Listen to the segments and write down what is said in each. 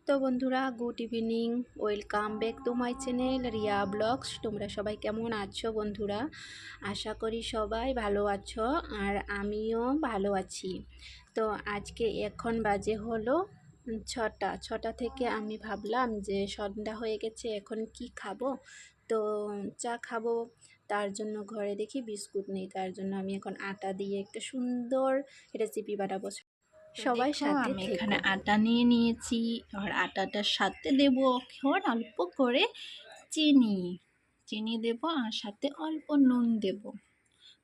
তো বন্ধুরা, good evening, welcome back to my channel Riya blogs. তোমরা সবাই কেমন আছো বন্ধুরা? আশা করি সবাই ভালো আছো, আর আমিও ভালো আছি। তো আজকে এখন বাজে হলো 6টা থেকে আমি ভাবলাম যে সন্ধ্যা হয়ে গেছে, এখন কি খাবো। তো চা খাবো, তার জন্য ঘরে দেখি বিস্কুট নেই, তার জন্য আমি এখন আটা দিয়ে একটা সুন্দর রেসিপি বানাবো। সবাই সাথে আমি থেকো। এখানে আটা নিয়ে নিয়েছি, আর আটাটার সাথে দেব এখন অল্প করে চিনি চিনি দেব, আর সাথে অল্প নুন দেব,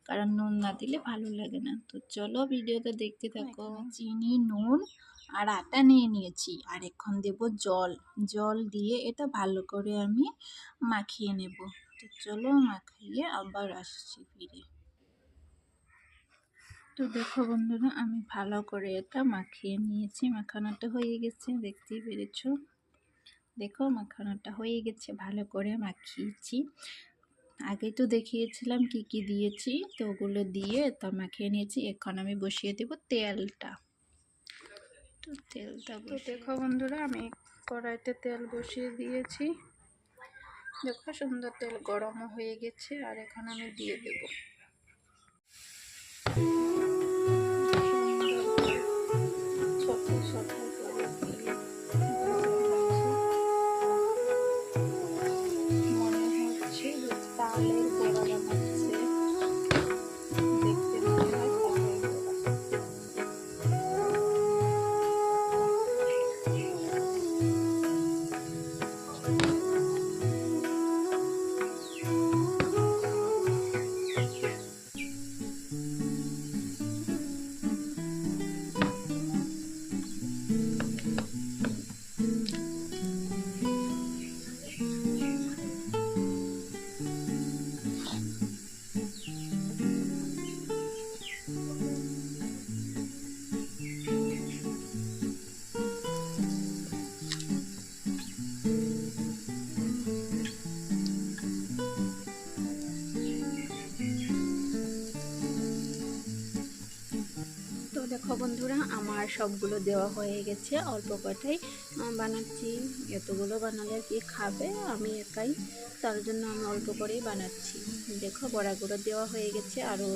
কারণ নুন না দিলে ভালো লাগে না। তো চলো ভিডিওটা দেখতে থাকো। চিনি, নুন আর আটা নিয়ে নিয়েছি, আর এখন দেব জল। জল দিয়ে এটা ভালো করে আমি মাখিয়ে নেব। তো চলো মাখিয়ে আবার আসছি ফিরে। তো দেখো বন্ধুরা, আমি ভালো করে এটা মাখিয়ে নিয়েছি। মাখানোটা হয়ে গেছে, দেখতেই পেরেছো। দেখো মাখানোটা হয়ে গেছে, ভালো করে মাখিয়েছি। আগে তো দেখিয়েছিলাম কি কি দিয়েছি, তো ওগুলো দিয়ে তো মাখিয়ে নিয়েছি। এখন আমি বসিয়ে দেব তেলটা। তো দেখো বন্ধুরা, আমি কড়াইতে তেল বসিয়ে দিয়েছি। দেখো সুন্দর তেল গরমও হয়ে গেছে, আর এখন আমি দিয়ে দেব। তালের বড়া বানাচ্ছে, দেখতে মনে হয় তালের বড়া। তো দেখো বন্ধুরা, আমার সবগুলো দেওয়া হয়ে গেছে, অল্প কটাই বানাচ্ছি। এতগুলো বানালে কি খাবে, আমি একাই, তার জন্য আমি অল্প করেই বানাচ্ছি। দেখো বড়াগুলো দেওয়া হয়ে গেছে, আরও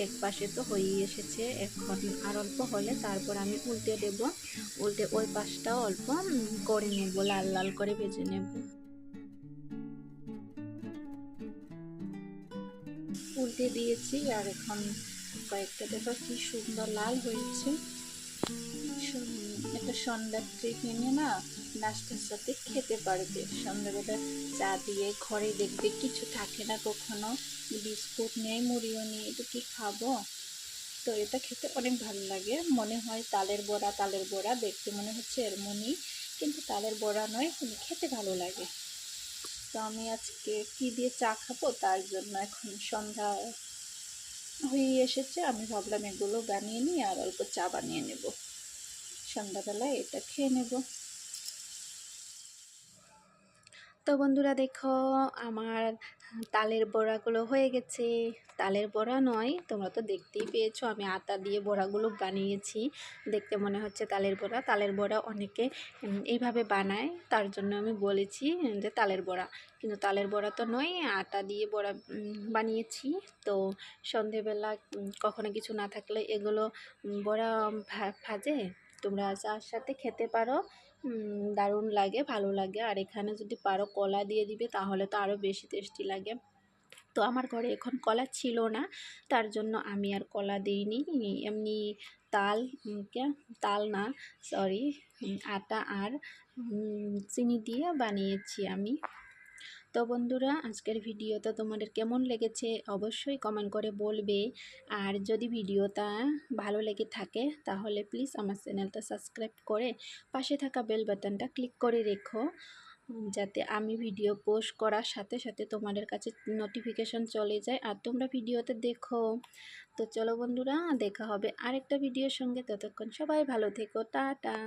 এক পাশে তো হয়েই এসেছে। এখন আর অল্প হলে তারপর আমি উল্টে দেব, উল্টে ওই পাশটাও অল্প করে নেব, লাল লাল করে ভেজে নেব। উল্টে দিয়েছি, আর এখন কয়েকটা দেখো কি সুন্দর লাল হয়েছে। একটা সন্ধ্যার টিফিনে না, নাস্তার সাথে খেতে পারবে। সন্ধ্যাবেলা চা দিয়ে ঘরে দেখবে কিছু থাকে না কখনো, বিস্কুট নেই, মুড়িও নেই, এটা কি খাবো। তো এটা খেতে অনেক ভালো লাগে, মনে হয় তালের বড়া। তালের বড়া দেখতে মনে হচ্ছে এরমনই, কিন্তু তালের বড়া নয়, কিন্তু খেতে ভালো লাগে। তো আমি আজকে কি দিয়ে চা খাবো, তার জন্য এখন সন্ধ্যা হয়ে এসেছে, আমি ভাবলাম এগুলো বানিয়ে নিই আর অল্প চা বানিয়ে নেব, সন্ধ্যাবেলায় এটা খেয়ে নেব। তো বন্ধুরা দেখো, আমার তালের বড়াগুলো হয়ে গেছে। তালের বড়া নয়, তোমরা তো দেখতেই পেয়েছো, আমি আটা দিয়ে বড়াগুলো বানিয়েছি। দেখতে মনে হচ্ছে তালের বড়া। তালের বড়া অনেকে এইভাবে বানায়, তার জন্য আমি বলেছি যে তালের বড়া, কিন্তু তালের বড়া তো নয়, আটা দিয়ে বড়া বানিয়েছি। তো সন্ধেবেলা কখনো কিছু না থাকলে এগুলো বড়া ভাজে তোমরা চার সাথে খেতে পারো, দারুণ লাগে, ভালো লাগে। আর এখানে যদি পারো কলা দিয়ে দিবে, তাহলে তো আরও বেশি টেস্টি লাগে। তো আমার ঘরে এখন কলা ছিল না, তার জন্য আমি আর কলা দিইনি, এমনি তাল তাল না, সরি, আটা আর চিনি দিয়ে বানিয়েছি আমি। তো বন্ধুরা, আজকের ভিডিওটা তোমাদের কেমন লেগেছে অবশ্যই কমেন্ট করে বলবে। আর যদি ভিডিওটা ভালো লেগে থাকে তাহলে প্লিজ আমার চ্যানেলটা সাবস্ক্রাইব করে পাশে থাকা বেল বাটনটা ক্লিক করে রেখো, যাতে আমি ভিডিও পোস্ট করার সাথে সাথে তোমাদের কাছে নোটিফিকেশন চলে যায় আর তোমরা ভিডিওতে দেখো। তো চলো বন্ধুরা, দেখা হবে আরেকটা ভিডিওর সঙ্গে, ততক্ষণ সবাই ভালো থেকো, টাটা।